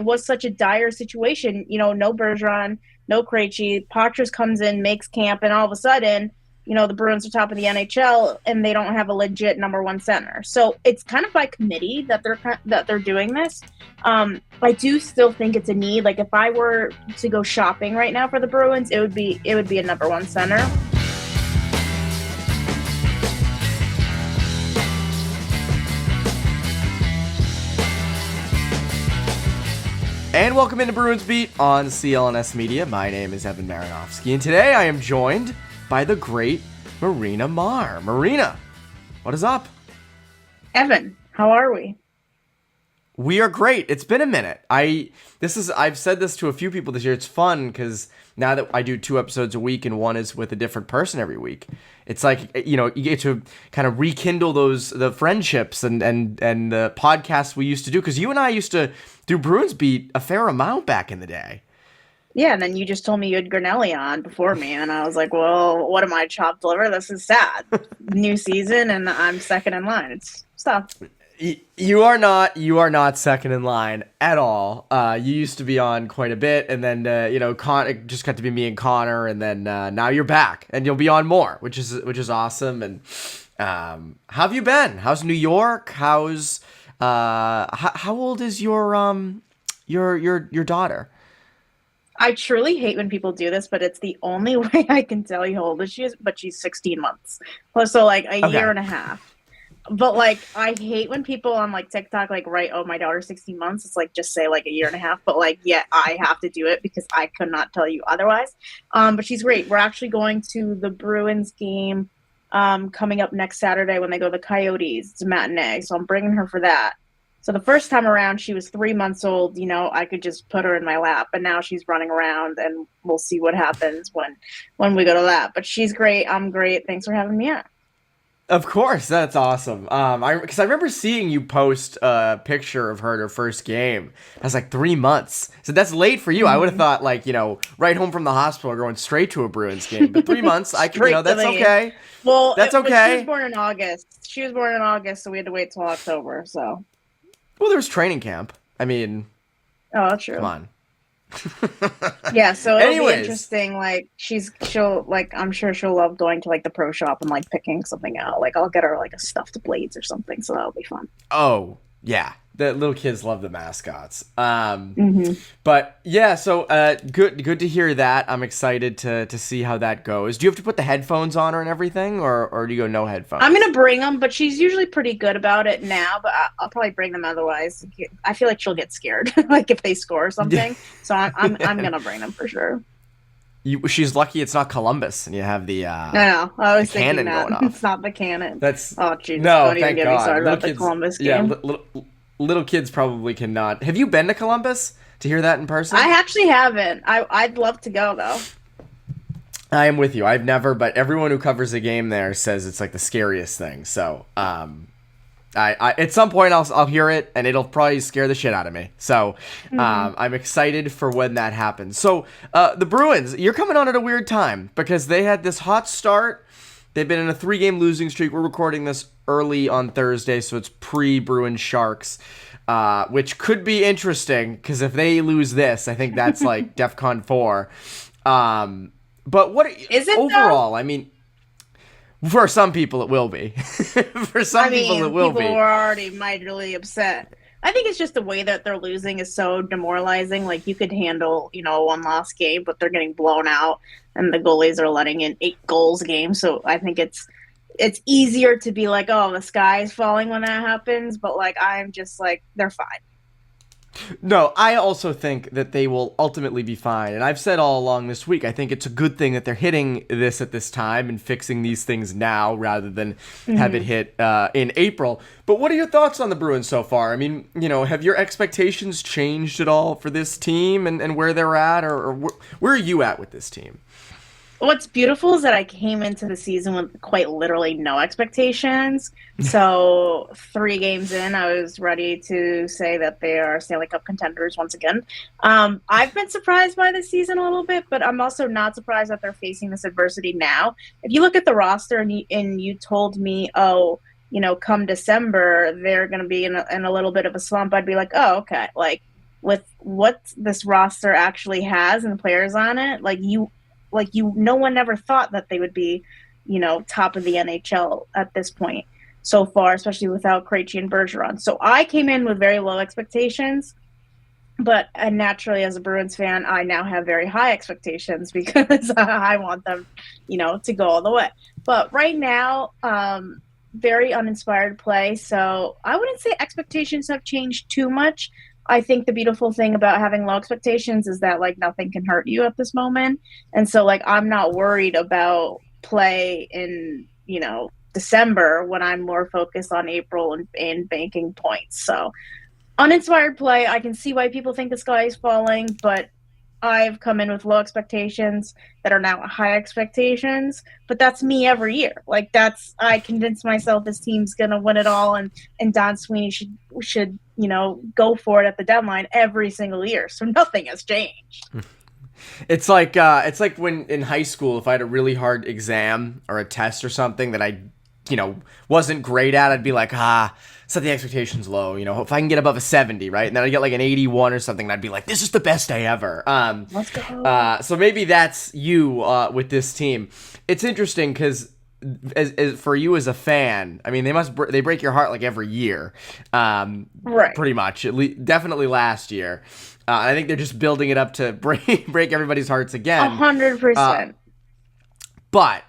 was such a dire situation. No Bergeron, no Krejci. Poitras comes in, makes camp, and all of a sudden, the Bruins are top of the NHL, and they don't have a legit number one center. So it's kind of by committee that they're doing this. I do still think it's a need. Like, if I were to go shopping right now for the Bruins, it would be a number one center. And welcome into Bruins Beat on CLNS Media. My name is Evan Marinofsky, and today I am joined by the great Marina Maher. Marina, what is up? Evan, how are we? We are great. It's been a minute. I've said this to a few people this year. It's fun because now that I do 2 episodes a week and one is with a different person every week, it's like, you get to kind of rekindle the friendships and the podcasts we used to do, because you and I used to do Bruins Beat a fair amount back in the day. Yeah, and then you just told me you had Granelli on before me, and I was like, well, what am I, chopped liver? This is sad. New season, and I'm second in line. It's tough. You are not second in line at all. You used to be on quite a bit, and then it just got to be me and Connor, and then now you're back, and you'll be on more, which is awesome. And how have you been? How's New York? How's how old is your daughter? I truly hate when people do this, but it's the only way I can tell you how old she is. But she's 16 months, so like a year and a half. But like, I hate when people on like TikTok write, "Oh, my daughter's 16 months." It's like, just say like a year and a half. But like, yeah, I have to do it because I could not tell you otherwise. But she's great. We're actually going to the Bruins game coming up next Saturday when they go to the Coyotes. It's a matinee, so I'm bringing her for that. So the first time around, she was 3 months old. I could just put her in my lap, but now she's running around, and we'll see what happens when we go to that. But she's great. I'm great. Thanks for having me on. Of course, that's awesome. Because I remember seeing you post a picture of her at her first game. I was like, 3 months. So that's late for you. I would have thought right home from the hospital, going straight to a Bruins game. But 3 months, I could, that's okay. Well, that's okay. She was born in August. So we had to wait till October. So. Well, there's training camp. I mean, oh, true. Come on. Yeah, so it'll be interesting. I'm sure she'll love going to the pro shop and picking something out. I'll get her a stuffed Blades or something, so that'll be fun. Oh yeah, the little kids love the mascots. But yeah, so good to hear that. I'm excited to see how that goes. Do you have to put the headphones on her and everything, or do you go no headphones? I'm gonna bring them, but she's usually pretty good about it now. But I'll probably bring them otherwise. I feel like she'll get scared, if they score or something. So I'm gonna bring them for sure. She's lucky it's not Columbus and you have the no. I was thinking that going off. It's not the cannon. That's Jesus. No, don't even get me started about the Columbus game. Yeah, little kids probably cannot. Have you been to Columbus to hear that in person? I actually haven't. I'd love to go though. I am with you. I've never, but everyone who covers a game there says it's the scariest thing. So, I at some point I'll hear it and it'll probably scare the shit out of me. So, I'm excited for when that happens. So, the Bruins, you're coming on at a weird time because they had this hot start. They've been in a 3-game losing streak. We're recording this early on Thursday, so it's pre-Bruins Sharks, which could be interesting because if they lose this, I think that's DEFCON 4. But what is it overall? Though? I mean, for some people it will be. For some people it will be. People were already mightily upset. I think it's just the way that they're losing is so demoralizing. You could handle, a one-loss game, but they're getting blown out, and the goalies are letting in 8 goals a game. So I think it's easier to be oh, the sky is falling when that happens. But I'm just they're fine. No, I also think that they will ultimately be fine. And I've said all along this week, I think it's a good thing that they're hitting this at this time and fixing these things now rather than have it hit in April. But what are your thoughts on the Bruins so far? I mean, have your expectations changed at all for this team and where they're at? Or where are you at with this team? What's beautiful is that I came into the season with quite literally no expectations. So 3 games in, I was ready to say that they are Stanley Cup contenders once again. I've been surprised by this season a little bit, but I'm also not surprised that they're facing this adversity now. If you look at the roster and you told me, come December, they're going to be in a little bit of a slump, I'd be like, oh, okay. with what this roster actually has and players on it, no one ever thought that they would be, top of the NHL at this point so far, especially without Krejci and Bergeron. So I came in with very low expectations, but naturally, as a Bruins fan, I now have very high expectations because I want them, to go all the way. But right now, very uninspired play. So I wouldn't say expectations have changed too much. I think the beautiful thing about having low expectations is that nothing can hurt you at this moment. And so I'm not worried about play in, December when I'm more focused on April and banking points. So uninspired play. I can see why people think the sky is falling, but I've come in with low expectations that are now high expectations, but that's me every year. I convince myself this team's going to win it all, and Don Sweeney should go for it at the deadline every single year. So nothing has changed. It's like when in high school, if I had a really hard exam or a test or something that I, wasn't great at, I'd be like, set the expectations low, if I can get above a 70, right? And then I get an 81 or something, and I'd be like, this is the best day ever. Let's go. So maybe that's you with this team. It's interesting because as for you as a fan, I mean, they break your heart every year, right? Pretty much, definitely last year. I think they're just building it up to break everybody's hearts again. 100%. But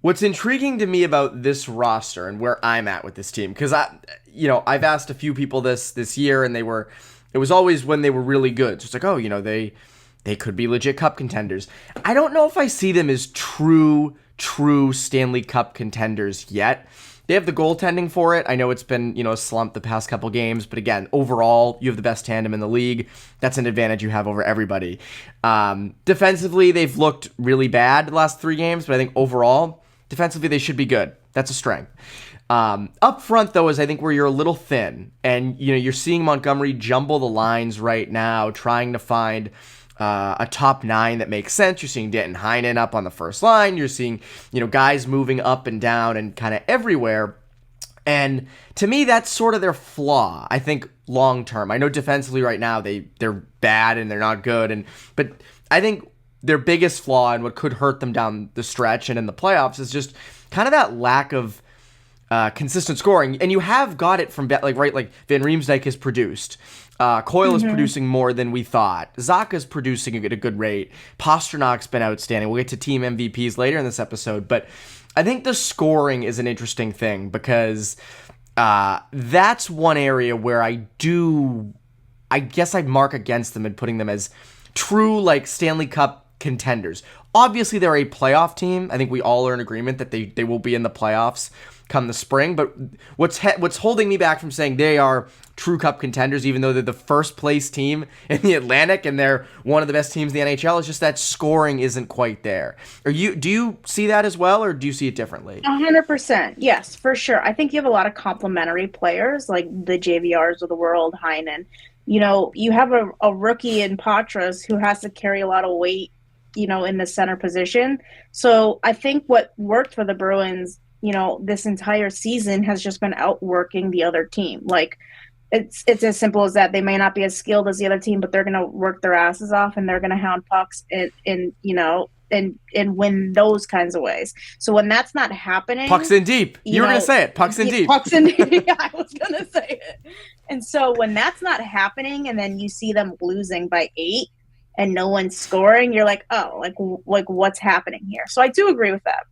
what's intriguing to me about this roster and where I'm at with this team, because I've asked a few people this year, and it was always when they were really good. So it's they could be legit cup contenders. I don't know if I see them as true Stanley Cup contenders yet. They have the goaltending for it. I know it's been, a slump the past couple games, but again, overall, you have the best tandem in the league. That's an advantage you have over everybody. Defensively, they've looked really bad the last 3 games, but I think overall, defensively, they should be good. That's a strength. Up front, though, is I think where you're a little thin, and you're seeing Montgomery jumble the lines right now, trying to find a top 9 that makes sense. You're seeing Danton Heinen up on the first line. You're seeing guys moving up and down and kind of everywhere. And to me, that's sort of their flaw, I think, long term. I know defensively right now they're bad and they're not good, but I think their biggest flaw and what could hurt them down the stretch and in the playoffs is just kind of that lack of consistent scoring. And you have got it from Van Riemsdyk has produced. Coyle is producing more than we thought. Zacha's producing at a good rate. Pasternak's been outstanding. We'll get to team MVPs later in this episode, but I think the scoring is an interesting thing because that's one area where I guess I'd mark against them and putting them as true Stanley Cup contenders. Obviously, they're a playoff team. I think we all are in agreement that they will be in the playoffs come the spring. But what's holding me back from saying they are true Cup contenders, even though they're the first place team in the Atlantic and they're one of the best teams in the NHL, is just that scoring isn't quite there. Do you see that as well, or do you see it differently? 100%. Yes, for sure. I think you have a lot of complementary players like the JVRs of the world, Heinen. You have a rookie in Patras who has to carry a lot of weight, in the center position. So I think what worked for the Bruins, this entire season has just been outworking the other team. It's as simple as that. They may not be as skilled as the other team, but they're going to work their asses off and they're going to hound pucks and win those kinds of ways. So when that's not happening, pucks in deep. You were going to say it. Pucks in deep. Pucks in deep. Yeah, I was going to say it. And so when that's not happening, and then you see them losing by 8 and no one's scoring, you're like, oh, what's happening here? So I do agree with that.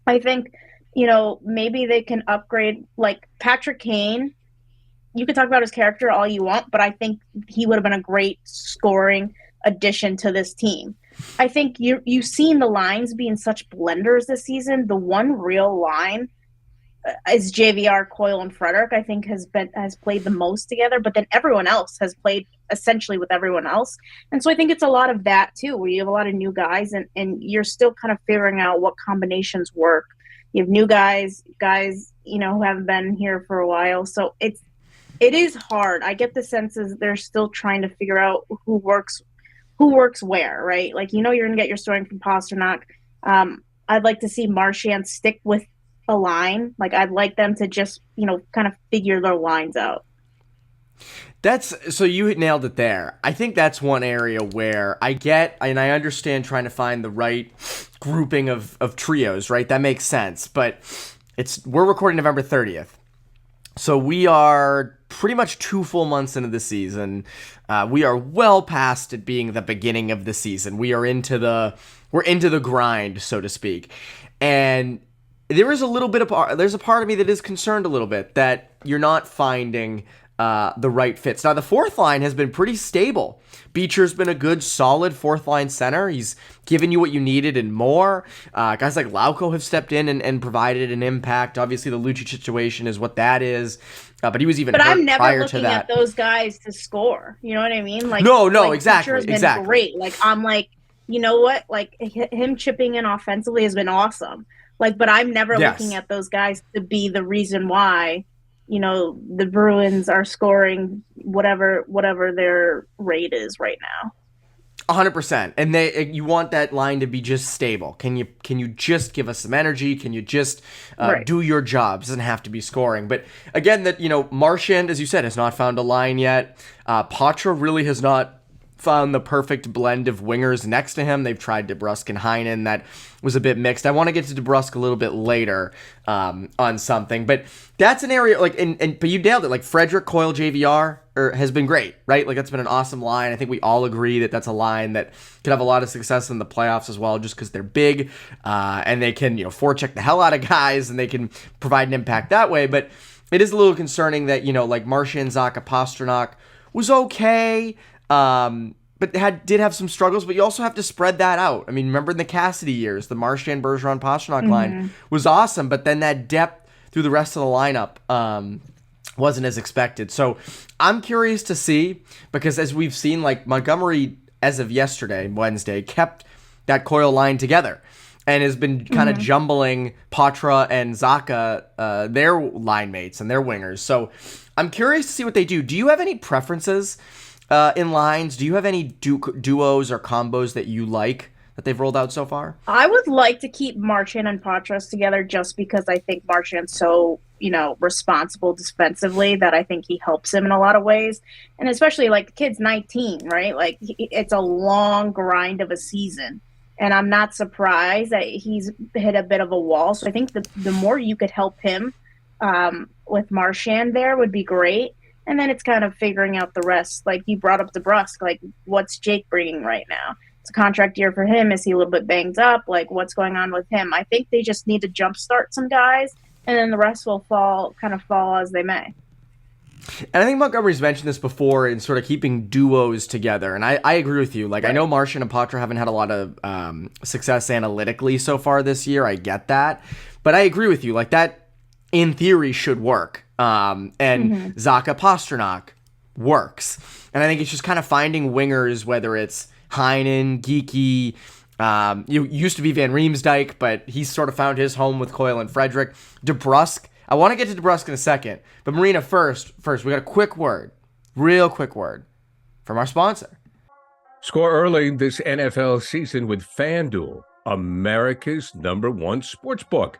I think, maybe they can upgrade Patrick Kane. You could talk about his character all you want, but I think he would have been a great scoring addition to this team. I think you've seen the lines being such blenders this season. The one real line is JVR, Coyle, and Frederick. I think has played the most together, but then everyone else has played essentially with everyone else. And so I think it's a lot of that too, where you have a lot of new guys and you're still kind of figuring out what combinations work. You have new guys, who haven't been here for a while. So it is hard. I get the sense is they're still trying to figure out who works where, right? You're going to get your scoring from Pasternak. I'd like to see Marchand stick with a line. I'd like them to just, kind of figure their lines out. So you nailed it there. I think that's one area where I get and I understand trying to find the right grouping of trios, right? That makes sense. But we're recording November 30th. So we are pretty much 2 full months into the season. We are well past it being the beginning of the season. We're into the grind, so to speak. And there's a part of me that is concerned a little bit that you're not finding the right fits. Now, the fourth line has been pretty stable. Beecher's been a good, solid fourth line center. He's given you what you needed and more. Guys like Lauko have stepped in and provided an impact. Obviously, the Lucic situation is what that is. But he was even hurt prior to that. But I'm never looking at those guys to score. You know what I mean? Like no, like exactly. Beecher's been great. Like I'm like, you know what? Like him chipping in offensively has been awesome. Like, but I'm never looking at those guys to be the reason why, you know, the Bruins are scoring whatever their rate is right now. 100%. And you want that line to be just stable. Can you just give us some energy? Can you just do your job? It doesn't have to be scoring. But again, that, you know, Marchand, as you said, has not found a line yet. Patra really has not found the perfect blend of wingers next to him. They've tried DeBrusk and Heinen. That was a bit mixed. I want to get to DeBrusk a little bit later on something, but that's an area like, but you nailed it. Like Frederick, Coyle, JVR has been great, right? Like that's been an awesome line. I think we all agree that that's a line that could have a lot of success in the playoffs as well, just because they're big and they can, you know, forecheck the hell out of guys and they can provide an impact that way. But it is a little concerning that, you know, like Marchand, Zacha, Pastrnak was okay. But did have some struggles, but you also have to spread that out. I mean, remember in the Cassidy years, the Marchand, Bergeron, Pastrnak line was awesome, but then that depth through the rest of the lineup wasn't as expected. So I'm curious to see, because as we've seen, like Montgomery, as of yesterday, Wednesday, kept that Coyle line together and has been kind of jumbling Patra and Zacha, their line mates and their wingers. So I'm curious to see what they do. Do you have any preferences in lines? Do you have any duos or combos that you like that they've rolled out so far? I would like to keep Marchand and Patras together just because I think Marchand's so, you know, responsible defensively that I think he helps him in a lot of ways. And especially like the kid's 19, right? Like it's a long grind of a season. And I'm not surprised that he's hit a bit of a wall. So I think the more you could help him with Marchand there would be great. And then it's kind of figuring out the rest. Like you brought up DeBrusk, like what's Jake bringing right now? It's a contract year for him. Is he a little bit banged up? Like what's going on with him? I think they just need to jumpstart some guys, and then the rest will fall as they may. And I think Montgomery's mentioned this before in sort of keeping duos together. And I agree with you. Like, right. I know Marchand and Patra haven't had a lot of success analytically so far this year. I get that. But I agree with you. Like, that, in theory, should work. And Zacha Pastrnak works. And I think it's just kind of finding wingers, whether it's Heinen, Geeky, you used to be Van Riemsdyk, but he's sort of found his home with Coyle and Frederick. DeBrusk. I want to get to DeBrusk in a second, but Marina, first, we got a real quick word from our sponsor. Score early this NFL season with FanDuel, America's #1 sportsbook.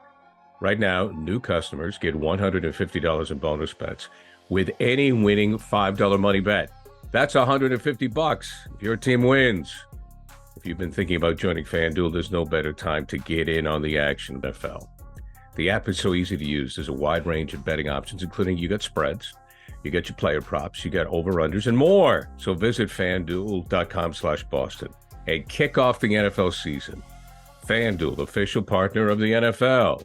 Right now, new customers get $150 in bonus bets with any winning $5 money bet. That's $150 if your team wins. If you've been thinking about joining FanDuel, there's no better time to get in on the action, NFL. The app is so easy to use. There's a wide range of betting options, including you got spreads, you got your player props, you got over-unders, and more. So visit FanDuel.com/Boston and kick off the NFL season. FanDuel, official partner of the NFL.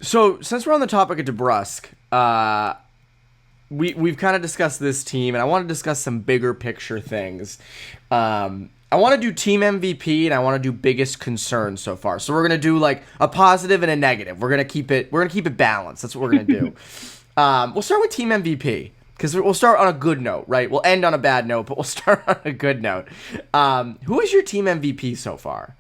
So since we're on the topic of DeBrusk, we've kind of discussed this team, and I want to discuss some bigger picture things. I want to do team MVP and I want to do biggest concern so far. So we're going to do like a positive and a negative. We're going to keep it balanced. That's what we're going to do. We'll start with team MVP because we'll start on a good note, right? We'll end on a bad note, but we'll start on a good note. Who is your team MVP so far?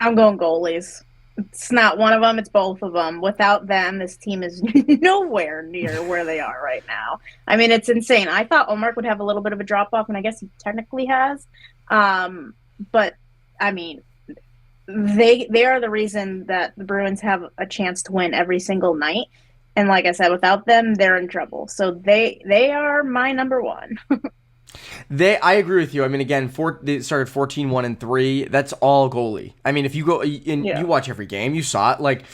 I'm going goalies. It's not one of them. It's both of them. Without them, this team is nowhere near where they are right now. I mean, it's insane. I thought Omar would have a little bit of a drop-off, and I guess he technically has. But, I mean, they are the reason that the Bruins have a chance to win every single night. And like I said, without them, they're in trouble. So they are my number one. I agree with you. I mean, again, they started 14-1-3. That's all goalie. I mean, if you go and you watch every game, you saw it. Like,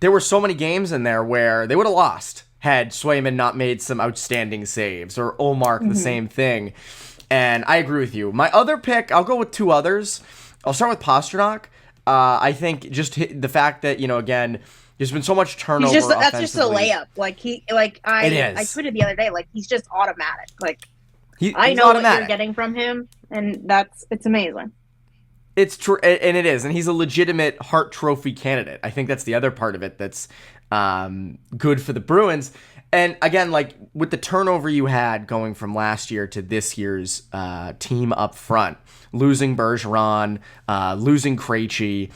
there were so many games in there where they would have lost had Swayman not made some outstanding saves, or Olmark the same thing. And I agree with you. My other pick, I'll go with two others. I'll start with Pastrnak. I think just the fact that, again, there's been so much turnover. That's just a layup. I tweeted the other day, like, he's just automatic. Like, I know automatic. What you're getting from him, and it's amazing. It's true, and it is, and he's a legitimate Hart Trophy candidate. I think that's the other part of it that's good for the Bruins. And again, like with the turnover you had going from last year to this year's team up front, losing Bergeron, losing Krejci,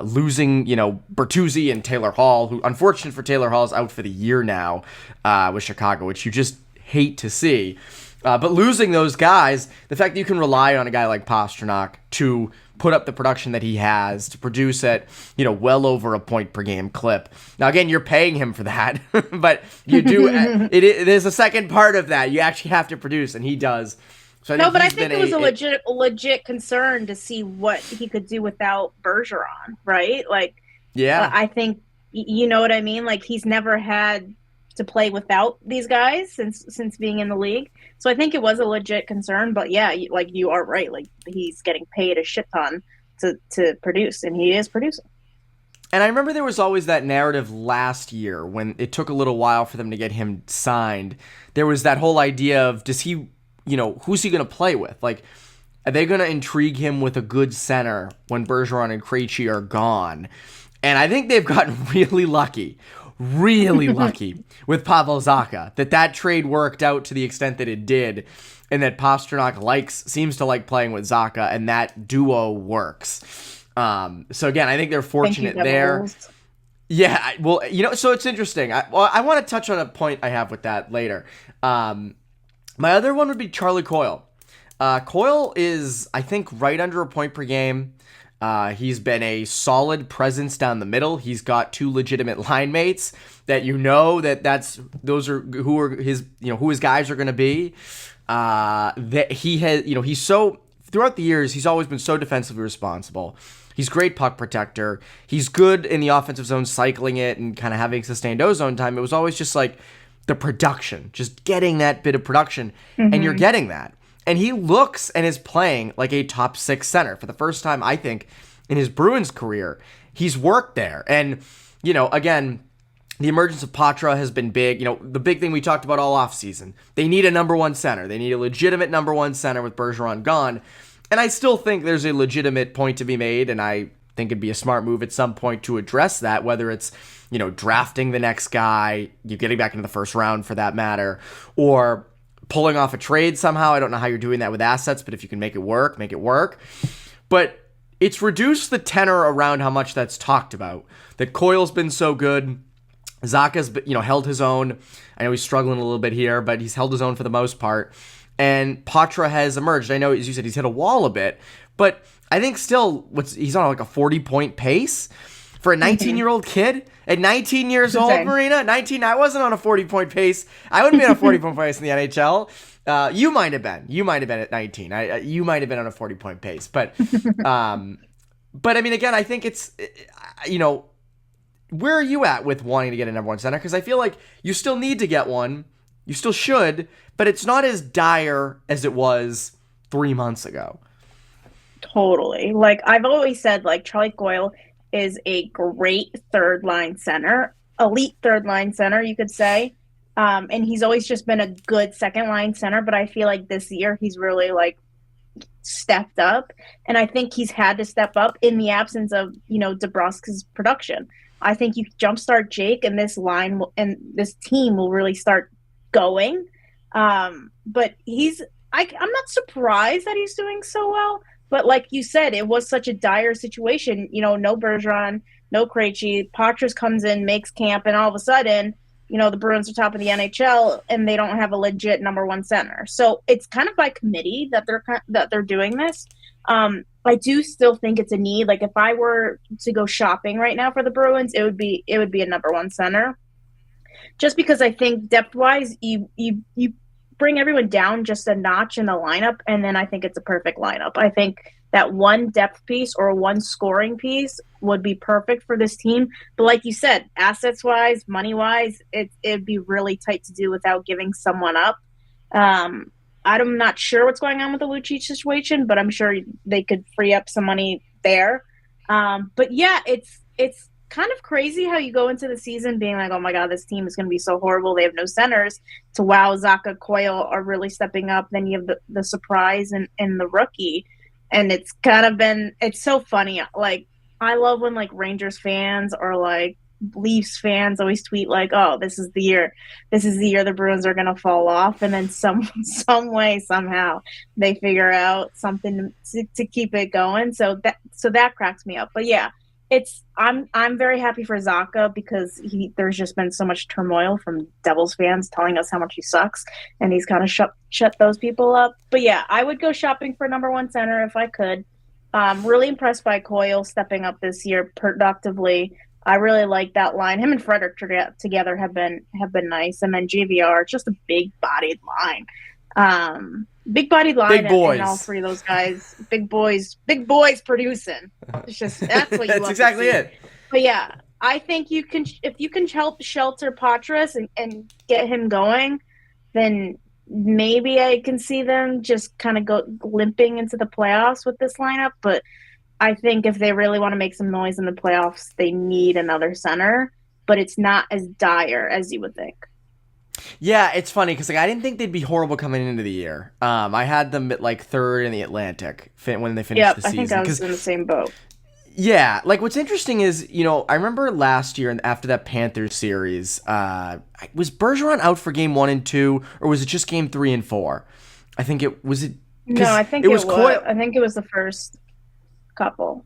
losing Bertuzzi and Taylor Hall, who, unfortunate for Taylor Hall, is out for the year now with Chicago, which you just hate to see. But losing those guys, the fact that you can rely on a guy like Pastrnak to put up the production that he has, to produce at, well over a point per game clip. Now, again, you're paying him for that, but you do, there's a second part of that. You actually have to produce, and he does. So I think it was a legit concern to see what he could do without Bergeron, right? Like, yeah, I think, you know what I mean? Like, he's never had to play without these guys since being in the league. So I think it was a legit concern, but yeah, like you are right. Like, he's getting paid a shit ton to produce, and he is producing. And I remember there was always that narrative last year when it took a little while for them to get him signed. There was that whole idea of, does he, who's he going to play with? Like, are they going to intrigue him with a good center when Bergeron and Krejci are gone? And I think they've gotten really lucky with Pavel Zacha, that trade worked out to the extent that it did, and that Pastrnak seems to like playing with Zacha, and that duo works. So again, I think they're fortunate there. Yeah, well, so it's interesting. I want to touch on a point I have with that later. My other one would be Charlie Coyle. Coyle is, I think, right under a point per game. He's been a solid presence down the middle. He's got two legitimate line mates that those are who his guys are going to be. That he has, he's so, throughout the years, he's always been so defensively responsible. He's great puck protector. He's good in the offensive zone, cycling it and kind of having sustained ozone time. It was always just like the production, just getting that bit of production, and you're getting that. And he looks and is playing like a top six center for the first time, I think, in his Bruins career. He's worked there. And, again, the emergence of Patra has been big. The big thing we talked about all offseason. They need a number one center. They need a legitimate number one center with Bergeron gone. And I still think there's a legitimate point to be made, and I think it'd be a smart move at some point to address that, whether it's, drafting the next guy, you getting back into the first round for that matter, or pulling off a trade somehow. I don't know how you're doing that with assets, but if you can make it work, make it work. But it's reduced the tenor around how much that's talked about. That Coyle's been so good. Zacha's, held his own. I know he's struggling a little bit here, but he's held his own for the most part. And Patra has emerged. I know, as you said, he's hit a wall a bit, but I think still he's on like a 40-point pace for a 19-year-old kid. At 19 years old, Marina, 19, I wasn't on a 40-point pace. I wouldn't be on a 40-point pace in the NHL. You might have been. You might have been at 19. You might have been on a 40-point pace. But, I mean, again, I think it's, where are you at with wanting to get a number one center? Because I feel like you still need to get one. You still should, but it's not as dire as it was 3 months ago. Totally. Like, I've always said, like, Charlie Coyle is a great third-line center, elite third-line center, you could say. And he's always just been a good second-line center, but I feel like this year he's really, like, stepped up. And I think he's had to step up in the absence of, DeBrusk's production. I think you jumpstart Jake, and this line and this team will really start going. But I'm not surprised that he's doing so well. But like you said, it was such a dire situation. No Bergeron, no Krejci. Patres comes in, makes camp, and all of a sudden, the Bruins are top of the NHL, and they don't have a legit number one center. So it's kind of by committee that they're doing this. I do still think it's a need. Like, if I were to go shopping right now for the Bruins, it would be a number one center. just because I think depth-wise, you bring everyone down just a notch in the lineup, and then I think it's a perfect lineup. I think that one depth piece or one scoring piece would be perfect for this team. But like you said, assets-wise, money-wise, it'd be really tight to do without giving someone up. I'm not sure what's going on with the Lucic situation, but I'm sure they could free up some money there. But yeah, it's kind of crazy how you go into the season being like, oh my God, this team is going to be so horrible. They have no centers. To wow, Zacha, Coyle are really stepping up. Then you have the surprise and the rookie. And it's kind of been, it's so funny. Like, I love when like Rangers fans or like Leafs fans always tweet like, oh, this is the year the Bruins are going to fall off. And then some way, somehow they figure out something to keep it going. So that cracks me up. But yeah, I'm very happy for Zacha because there's just been so much turmoil from Devils fans telling us how much he sucks, and he's kind of shut those people up. But yeah, I would go shopping for number one center if I could. Really impressed by Coyle stepping up this year productively. I really like that line. Him and Frederick together have been nice, and then JVR, just a big-bodied line. Big boys. And all three of those guys, big boys producing. It's just that's what you that's love exactly to see. it. But yeah, I think if you can help shelter Patras and get him going, then maybe I can see them just kind of go limping into the playoffs with this lineup. But I think if they really want to make some noise in the playoffs, they need another center. But it's not as dire as you would think. Yeah, it's funny because I didn't think they'd be horrible coming into the year. I had them at like third in the Atlantic when they finished the season. I think I was in the same boat. Yeah, like what's interesting is, I remember last year and after that Panthers series, was Bergeron out for game 1 and 2, or was it just game 3 and 4? I think it was it. No, I think it was. I think it was the first couple.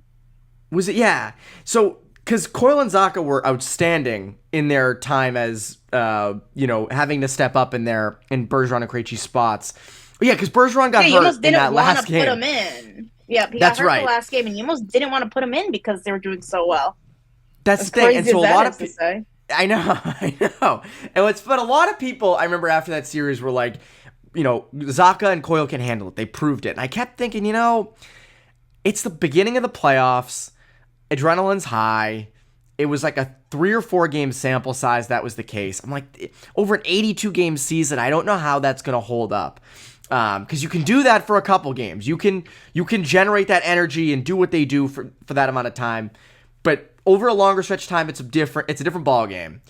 Was it? Yeah. So. Because Coyle and Zacha were outstanding in their time as, having to step up in Bergeron and Krejci's spots. But yeah, because Bergeron got hurt in that last game. Put him in. Yeah, he got hurt the last game, and you almost didn't want to put him in because they were doing so well. That's the thing. And so a lot of people. I know. But a lot of people, I remember after that series, were like, Zacha and Coyle can handle it. They proved it. And I kept thinking, it's the beginning of the playoffs. Adrenaline's high. It was like a 3 or 4 game sample size that was the case. I'm like, over an 82 game season, I don't know how that's going to hold up. Because you can do that for a couple games. You can generate that energy and do what they do for that amount of time. But over a longer stretch of time, it's a different ball game.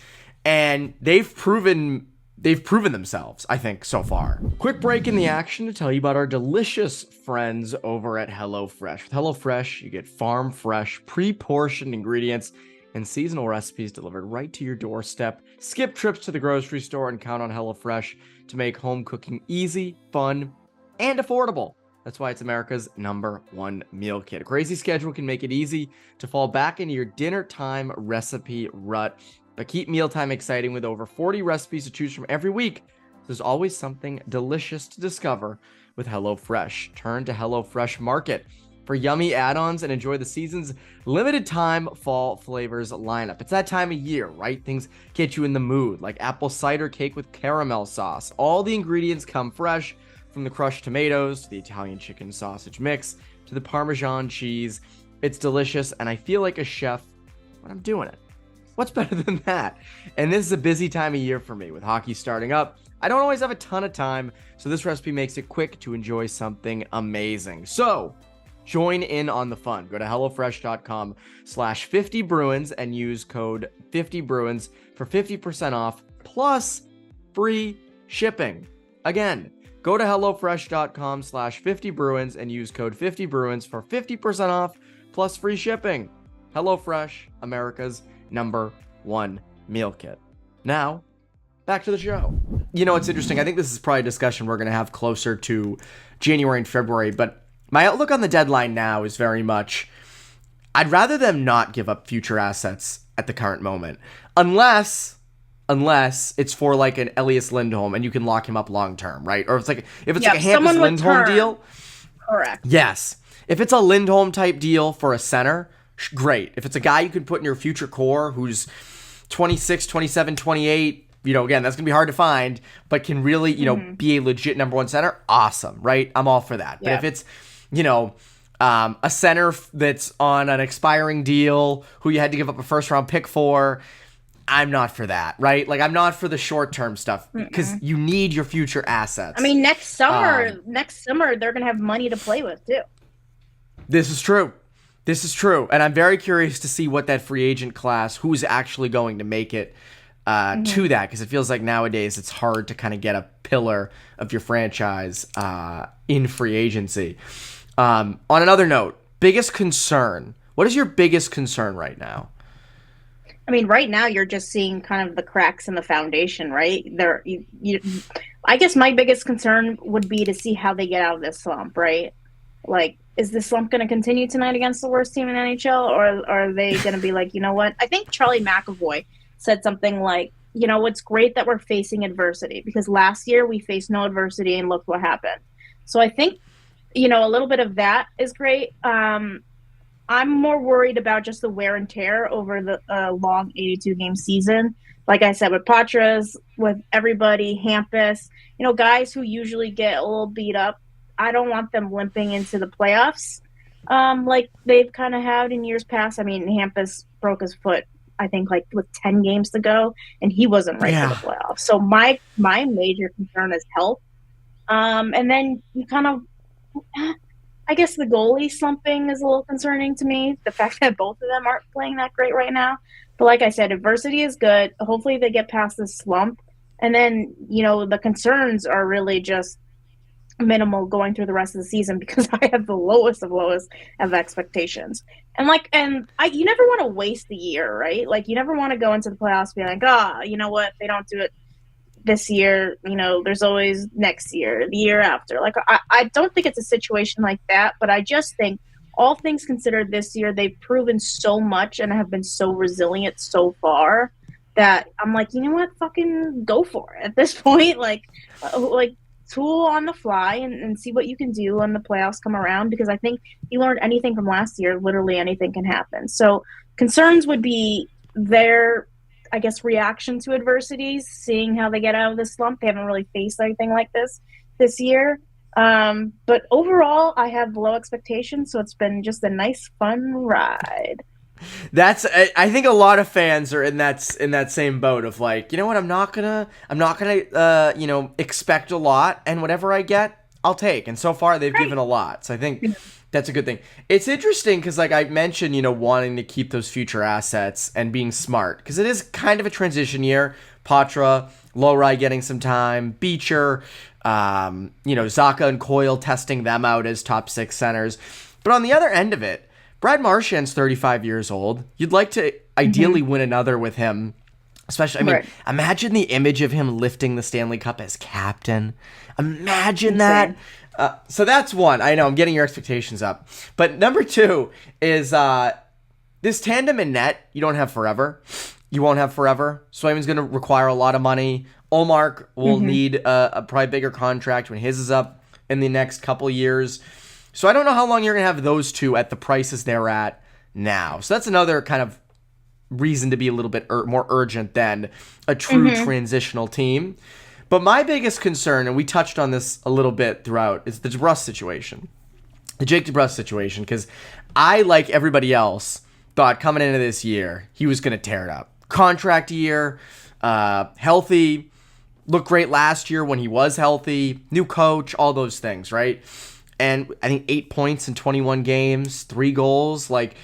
And they've proven themselves, I think, so far. Quick break in the action to tell you about our delicious friends over at HelloFresh. With HelloFresh, you get farm fresh, pre-portioned ingredients and seasonal recipes delivered right to your doorstep. Skip trips to the grocery store and count on HelloFresh to make home cooking easy, fun, and affordable. That's why it's America's #1 meal kit. A crazy schedule can make it easy to fall back into your dinner time recipe rut. But keep mealtime exciting with over 40 recipes to choose from every week. There's always something delicious to discover with HelloFresh. Turn to HelloFresh Market for yummy add-ons and enjoy the season's limited time fall flavors lineup. It's that time of year, right? Things get you in the mood, like apple cider cake with caramel sauce. All the ingredients come fresh, from the crushed tomatoes to the Italian chicken sausage mix to the Parmesan cheese. It's delicious, and I feel like a chef when I'm doing it. What's better than that? And this is a busy time of year for me with hockey starting up. I don't always have a ton of time, so this recipe makes it quick to enjoy something amazing. So join in on the fun. Go to HelloFresh.com/50Bruins and use code 50Bruins for 50% off plus free shipping. Again, go to HelloFresh.com/50Bruins and use code 50Bruins for 50% off plus free shipping. HelloFresh, America's #1 meal kit. Now, back to the show. It's interesting. I think this is probably a discussion we're going to have closer to January and February, but my outlook on the deadline now is very much, I'd rather them not give up future assets at the current moment, unless it's for like an Elias Lindholm and you can lock him up long term, right? Or if it's like a Hampus Lindholm deal. Correct. Yes. If it's a Lindholm type deal for a center, great. If it's a guy you can put in your future core who's 26, 27, 28, again, that's going to be hard to find, but can really, be a legit number one center, awesome, right? I'm all for that. But if it's, a center that's on an expiring deal who you had to give up a first round pick for, I'm not for that, right? Like, I'm not for the short-term stuff because you need your future assets. I mean, next summer, they're going to have money to play with, too. This is true. And I'm very curious to see what that free agent class, who's actually going to make it to that, because it feels like nowadays it's hard to kind of get a pillar of your franchise in free agency. On another note, biggest concern. What is your biggest concern right now? I mean, right now you're just seeing kind of the cracks in the foundation, right? I guess my biggest concern would be to see how they get out of this slump, right? Like, is this slump going to continue tonight against the worst team in NHL, or are they going to be like, you know what? I think Charlie McAvoy said something like, it's great that we're facing adversity, because last year we faced no adversity and look what happened. So I think, a little bit of that is great. I'm more worried about just the wear and tear over the long 82-game season. Like I said, with Patras, with everybody, Hampus, guys who usually get a little beat up, I don't want them limping into the playoffs like they've kind of had in years past. I mean, Hampus broke his foot, I think, like with 10 games to go, and he wasn't right for the playoffs. So my major concern is health. And then you kind of... I guess the goalie slumping is a little concerning to me. The fact that both of them aren't playing that great right now. But like I said, adversity is good. Hopefully they get past this slump. And then, the concerns are really just minimal going through the rest of the season, because I have the lowest of expectations. And you never want to waste the year, right? Like, you never want to go into the playoffs being like, you know what, if they don't do it this year, there's always next year, the year after. Like, I don't think it's a situation like that, but I just think, all things considered, this year they've proven so much and have been so resilient so far that I'm like, you know what, fucking go for it at this point. Like tool on the fly and see what you can do when the playoffs come around, because I think if you learned anything from last year, literally anything can happen. So concerns would be their, I guess, reaction to adversities, seeing how they get out of this slump. They haven't really faced anything like this year. But overall, I have low expectations, so it's been just a nice, fun ride. I think a lot of fans are in that same boat of like, you know what, I'm not gonna expect a lot, and whatever I get, I'll take. And so far they've given a lot, so I think that's a good thing. It's interesting because, like I mentioned, wanting to keep those future assets and being smart, because it is kind of a transition year. Patra, Lowry getting some time, Beecher, Zaka and Coyle testing them out as top six centers. But on the other end of it, Brad Marchand's 35 years old. You'd like to ideally win another with him. Especially, imagine the image of him lifting the Stanley Cup as captain. Imagine that. So that's one. I know, I'm getting your expectations up. But number two is this tandem in net, you don't have forever. You won't have forever. Swayman's going to require a lot of money. Olmark will need a probably bigger contract when his is up in the next couple years. So I don't know how long you're going to have those two at the prices they're at now. So that's another kind of reason to be a little bit more urgent than a true transitional team. But my biggest concern, and we touched on this a little bit throughout, is the DeBrusk situation. The Jake DeBrusk situation, because I, like everybody else, thought coming into this year, he was going to tear it up. Contract year, healthy, looked great last year when he was healthy, new coach, all those things, right? And I think 8 points in 21 games, 3 goals. Like,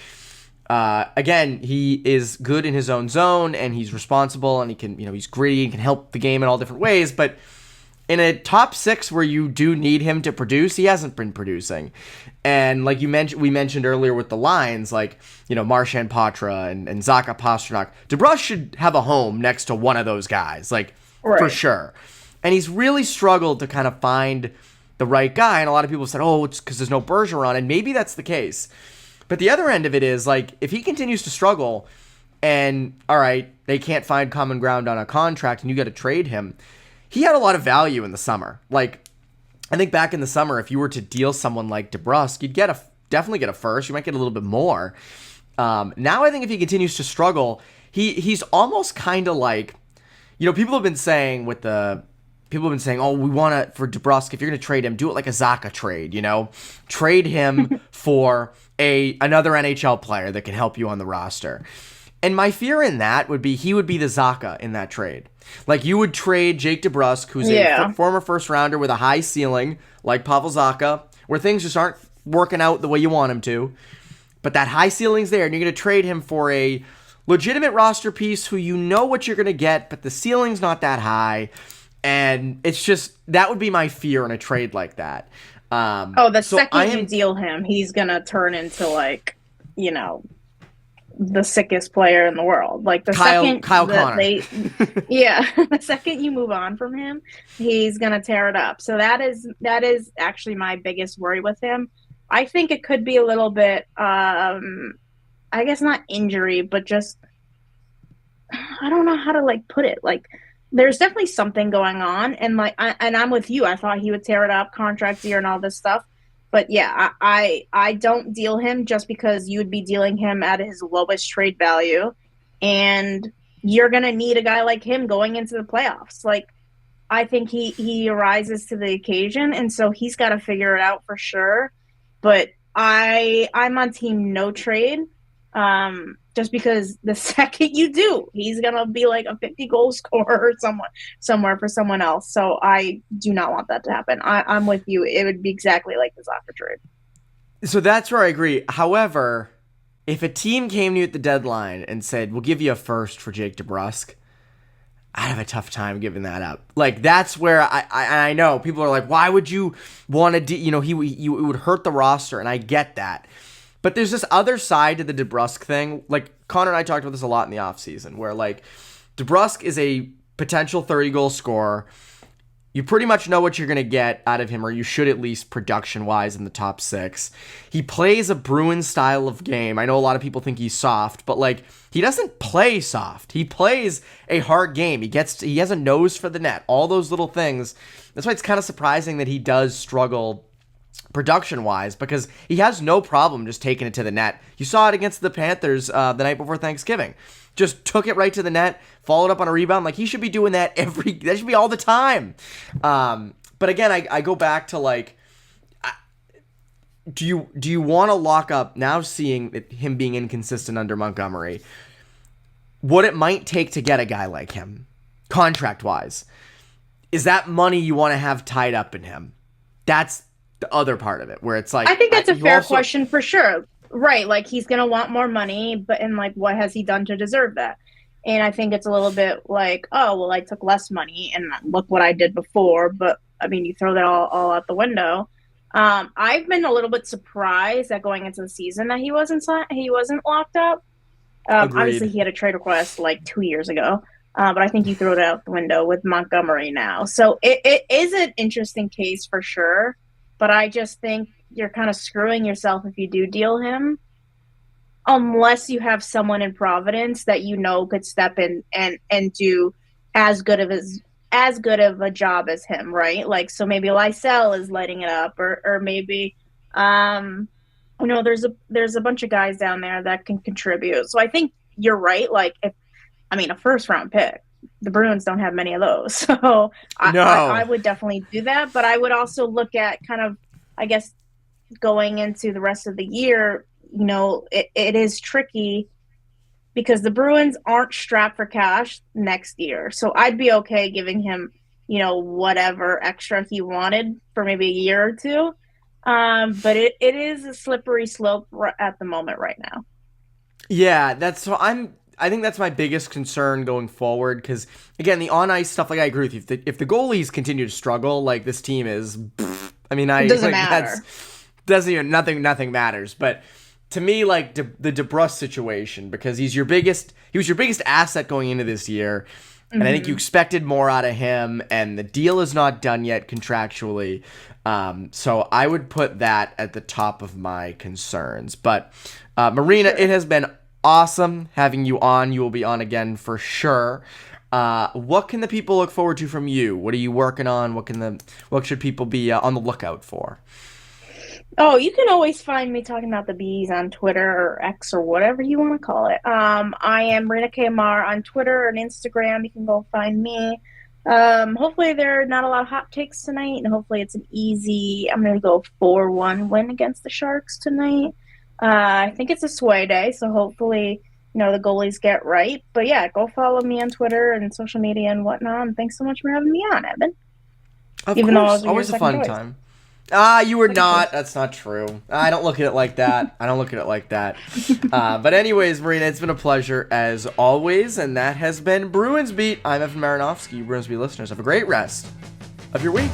again, he is good in his own zone, and he's responsible, and he can, he's gritty and can help the game in all different ways. But in a top six where you do need him to produce, he hasn't been producing. And like we mentioned earlier with the lines, like, Marchand Patra and Zaka Pastrnak, DeBrusk should have a home next to one of those guys, like, for sure. And he's really struggled to kind of find the right guy. And a lot of people said, oh, it's because there's no Bergeron, and maybe that's the case. But the other end of it is, like, if he continues to struggle and, all right, they can't find common ground on a contract and you got to trade him, he had a lot of value in the summer. Like, I think back in the summer, if you were to deal someone like DeBrusk, you'd definitely get a first. You might get a little bit more. Now I think if he continues to struggle, he's almost kind of like, people have been saying oh, we want to, for DeBrusk, if you're going to trade him, do it like a Zaka trade, trade him for another NHL player that can help you on the roster. And my fear in that would be he would be the Zaka in that trade. Like, you would trade Jake DeBrusk, who's a former first rounder with a high ceiling, like Pavel Zaka, where things just aren't working out the way you want him to. But that high ceiling's there, and you're going to trade him for a legitimate roster piece who you know what you're going to get, but the ceiling's not that high. And it's just, that would be my fear in a trade like that. Second you deal him, he's going to turn into, like, the sickest player in the world. Like, the second Kyle Connor. the second you move on from him, he's going to tear it up. So that is actually my biggest worry with him. I think it could be a little bit, I guess not injury, but just, I don't know how to, like, put it. Like, there's definitely something going on. And, like, I'm with you. I thought he would tear it up, contract year and all this stuff. But, yeah, I don't deal him just because you would be dealing him at his lowest trade value. And you're going to need a guy like him going into the playoffs. Like, I think he rises to the occasion. And so he's got to figure it out for sure. But I'm on team no trade, just because the second you do, he's going to be like a 50-goal scorer somewhere for someone else. So I do not want that to happen. I'm with you. It would be exactly like the Zaka trade. So that's where I agree. However, if a team came to you at the deadline and said, we'll give you a first for Jake DeBrusk, I'd have a tough time giving that up. Like, that's where I know people are like, why would you want to it would hurt the roster, and I get that. But there's this other side to the DeBrusk thing. Like, Connor and I talked about this a lot in the offseason, where, like, DeBrusk is a potential 30-goal scorer. You pretty much know what you're going to get out of him, or you should at least production-wise in the top 6. He plays a Bruins style of game. I know a lot of people think he's soft, but, like, he doesn't play soft. He plays a hard game. He has a nose for the net. All those little things. That's why it's kind of surprising that he does struggle production-wise, because he has no problem just taking it to the net. You saw it against the Panthers the night before Thanksgiving. Just took it right to the net, followed up on a rebound. Like, he should be doing that that should be all the time. But again, I go back to, like, do you want to lock up, now seeing him being inconsistent under Montgomery, what it might take to get a guy like him, contract-wise? Is that money you want to have tied up in him? That's the other part of it, where it's like, I think that's a fair question for sure. Right, like, he's going to want more money, but like, what has he done to deserve that? And I think it's a little bit like, oh, well, I took less money, and look what I did before. But, I mean, you throw that all out the window. I've been a little bit surprised that going into the season that he wasn't locked up. Obviously, he had a trade request like 2 years ago, but I think you throw it out the window with Montgomery now. So it is an interesting case for sure, but I just think you're kind of screwing yourself if you do deal him, unless you have someone in Providence that could step in and do as good of a job as him, right? Like, so maybe Lysell is lighting it up, or maybe there's a bunch of guys down there that can contribute. So I think you're right. Like, a first round pick, the Bruins don't have many of those, so I would definitely do that. But I would also look at kind of, I guess, going into the rest of the year, it is tricky because the Bruins aren't strapped for cash next year. So I'd be okay giving him, whatever extra he wanted for maybe a year or two. But it is a slippery slope at the moment right now. Yeah, I think that's my biggest concern going forward, because, again, the on-ice stuff, like, I agree with you. If the goalies continue to struggle, like, this team is, it doesn't matter. Nothing matters. But to me, like, the DeBrusk situation, because he was your biggest asset going into this year, and I think you expected more out of him, and the deal is not done yet contractually. So I would put that at the top of my concerns. But Marina, It has been awesome having you on. You will be on again for sure. What can the people look forward to from you? What are you working on? What should people be on the lookout for? Oh, you can always find me talking about the bees on Twitter or X or whatever you want to call it. I am Marina Maher on Twitter and Instagram. You can go find me. Hopefully there are not a lot of hot takes tonight, and hopefully it's an easy. I'm gonna go 4-1 win against the Sharks tonight. I think it's a sway day, so hopefully the goalies get right. But yeah, go follow me on Twitter and social media and whatnot. And thanks so much for having me on, Evan. Of Even though I course, was your always a second fun choice. time. You were not. That's not true. I don't look at it like that. But anyways, Marina, it's been a pleasure as always, and that has been Bruins Beat. I'm Evan Marinofsky. Bruins Beat listeners, have a great rest of your week.